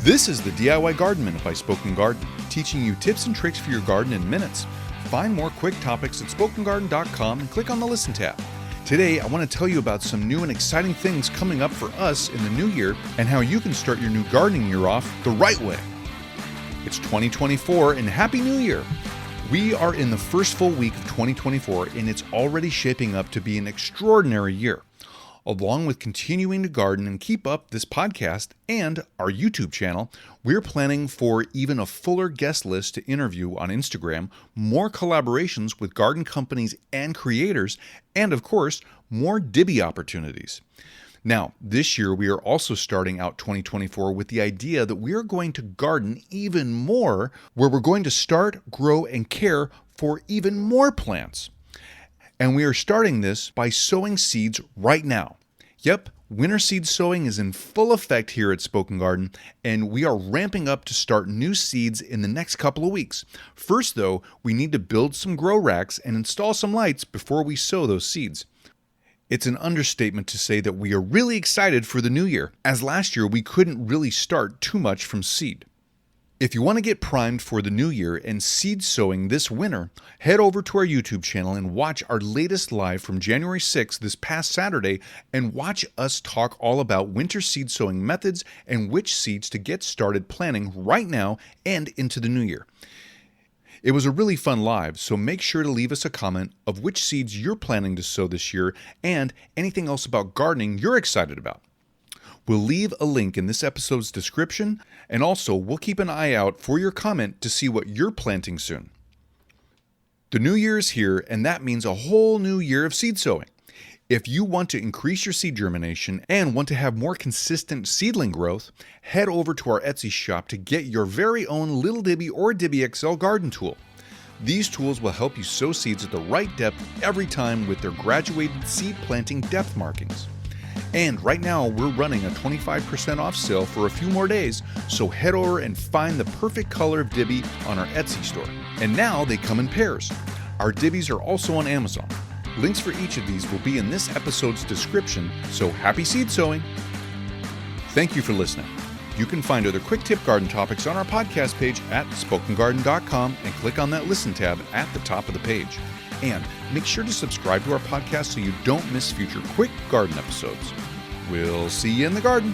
This is the DIY Garden Minute by Spoken Garden, teaching you tips and tricks for your garden in minutes. Find more quick topics at spokengarden.com and click on the Listen tab. Today, I want to tell you about some new and exciting things coming up for us in the new year and how you can start your new gardening year off the right way. It's 2024 and Happy New Year! We are in the first full week of 2024 and it's already shaping up to be an extraordinary year. Along with continuing to garden and keep up this podcast and our YouTube channel, we're planning for even a fuller guest list to interview on Instagram, more collaborations with garden companies and creators, and of course, more Diby opportunities. Now, this year we are also starting out 2024 with the idea that we are going to garden even more, where we're going to start, grow, and care for even more plants. And we are starting this by sowing seeds right now. Yep, winter seed sowing is in full effect here at Spoken Garden, and we are ramping up to start new seeds in the next couple of weeks. First, though, we need to build some grow racks and install some lights before we sow those seeds. It's an understatement to say that we are really excited for the new year, as last year we couldn't really start too much from seed. If you want to get primed for the new year and seed sowing this winter, head over to our YouTube channel and watch our latest live from January 6th this past Saturday and watch us talk all about winter seed sowing methods and which seeds to get started planting right now and into the new year. It was a really fun live, so make sure to leave us a comment of which seeds you're planning to sow this year and anything else about gardening you're excited about. We'll leave a link in this episode's description, and also we'll keep an eye out for your comment to see what you're planting soon. The new year is here, and that means a whole new year of seed sowing. If you want to increase your seed germination and want to have more consistent seedling growth, head over to our Etsy shop to get your very own Little Diby or Diby XL garden tool. These tools will help you sow seeds at the right depth every time with their graduated seed planting depth markings. And right now, we're running a 25% off sale for a few more days, so head over and find the perfect color of Diby on our Etsy store. And now they come in pairs. Our Dibys are also on Amazon. Links for each of these will be in this episode's description, so happy seed sowing! Thank you for listening. You can find other quick tip garden topics on our podcast page at spokengarden.com and click on that Listen tab at the top of the page. And make sure to subscribe to our podcast so you don't miss future quick garden episodes. We'll see you in the garden.